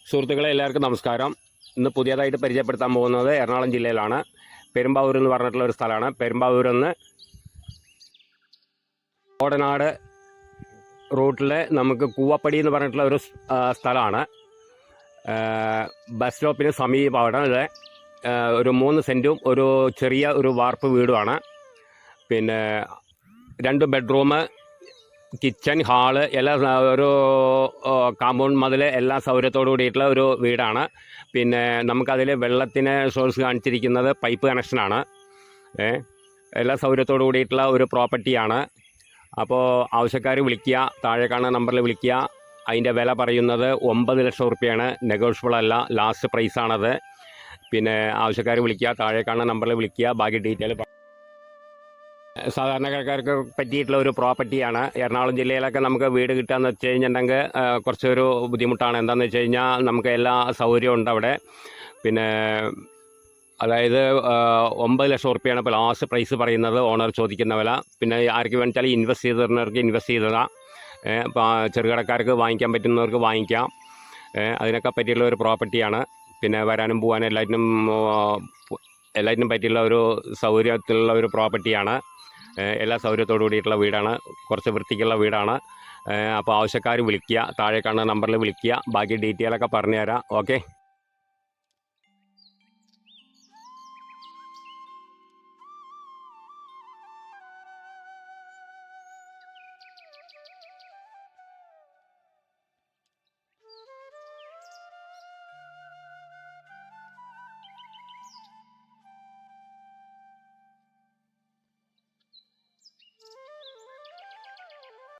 സുഹൃത്തുക്കളെ എല്ലാവർക്കും നമസ്കാരം. ഇന്ന് പുതിയതായിട്ട് പരിചയപ്പെടുത്താൻ പോകുന്നത് എറണാകുളം ജില്ലയിലാണ്. പെരുമ്പാവൂർ എന്ന് പറഞ്ഞിട്ടുള്ള ഒരു സ്ഥലമാണ്. പെരുമ്പാവൂരിൽ നിന്ന് ഓടനാട് റൂട്ടിൽ നമുക്ക് കൂവപ്പടി എന്ന് പറഞ്ഞിട്ടുള്ള ഒരു സ്ഥലമാണ്. ബസ് സ്റ്റോപ്പിന് സമീപമാണ്. ഒരു 3 സെൻറ്റും ഒരു ചെറിയ ഒരു വാർപ്പ് വീടുമാണ്. പിന്നെ 2 ബെഡ്റൂം, കിച്ചൺ, ഹാള് എല്ലാം ഒരു കാമ്പൗണ്ട് മതിൽ എല്ലാം സൗകര്യത്തോടു കൂടിയിട്ടുള്ള ഒരു വീടാണ്. പിന്നെ നമുക്കതിൽ വെള്ളത്തിന് സോഴ്സ് കാണിച്ചിരിക്കുന്നത് പൈപ്പ് കണക്ഷനാണ്. എല്ലാ സൗകര്യത്തോടു കൂടിയിട്ടുള്ള ഒരു പ്രോപ്പർട്ടിയാണ്. അപ്പോൾ ആവശ്യക്കാർ വിളിക്കുക, താഴെ കാണുന്ന നമ്പറിൽ വിളിക്കുക. അതിൻ്റെ വില പറയുന്നത് 9 ലക്ഷം റുപ്യയാണ്. നെഗോഷ്യബിൾ അല്ല, ലാസ്റ്റ് പ്രൈസാണത്. പിന്നെ ആവശ്യക്കാർ വിളിക്കുക, താഴെ കാണുന്ന നമ്പറിൽ വിളിക്കുക. ബാക്കി ഡീറ്റെയിൽ സാധാരണക്കാർക്ക് പറ്റിയിട്ടുള്ള ഒരു പ്രോപ്പർട്ടിയാണ്. എറണാകുളം ജില്ലയിലൊക്കെ നമുക്ക് വീട് കിട്ടുകയെന്ന് വെച്ച് കഴിഞ്ഞിട്ടുണ്ടെങ്കിൽ കുറച്ചൊരു ബുദ്ധിമുട്ടാണ്. എന്താണെന്ന് വെച്ച് കഴിഞ്ഞാൽ നമുക്ക് എല്ലാ സൗകര്യവും ഉണ്ട് അവിടെ. പിന്നെ അതായത് 9 ലക്ഷം റുപ്യയാണ് ഇപ്പോൾ ലാസ്റ്റ് പ്രൈസ് പറയുന്നത്, ഓണർ ചോദിക്കുന്ന വില. പിന്നെ ആർക്ക് വേണ്ടിച്ചാൽ ഇൻവെസ്റ്റ് ചെയ്തവർക്ക് ഇൻവെസ്റ്റ് ചെയ്തതാണ്. ചെറുകിടക്കാർക്ക് വാങ്ങിക്കാൻ പറ്റുന്നവർക്ക് വാങ്ങിക്കാം. അതിനൊക്കെ പറ്റിയുള്ള ഒരു പ്രോപ്പർട്ടിയാണ്. പിന്നെ വരാനും പോകാനും എല്ലാറ്റിനും പറ്റിയുള്ള ഒരു സൗകര്യത്തിലുള്ള ഒരു പ്രോപ്പർട്ടിയാണ്. എല്ലാ സൗകര്യത്തോടു കൂടിയിട്ടുള്ള വീടാണ്. കുറച്ച് വൃത്തിക്കുള്ള വീടാണ്. അപ്പോൾ ആവശ്യക്കാർ വിളിക്കുക, താഴെ കാണുന്ന നമ്പറിൽ വിളിക്കുക. ബാക്കി ഡീറ്റെയിലൊക്കെ പറഞ്ഞുതരാം. ഓക്കെ.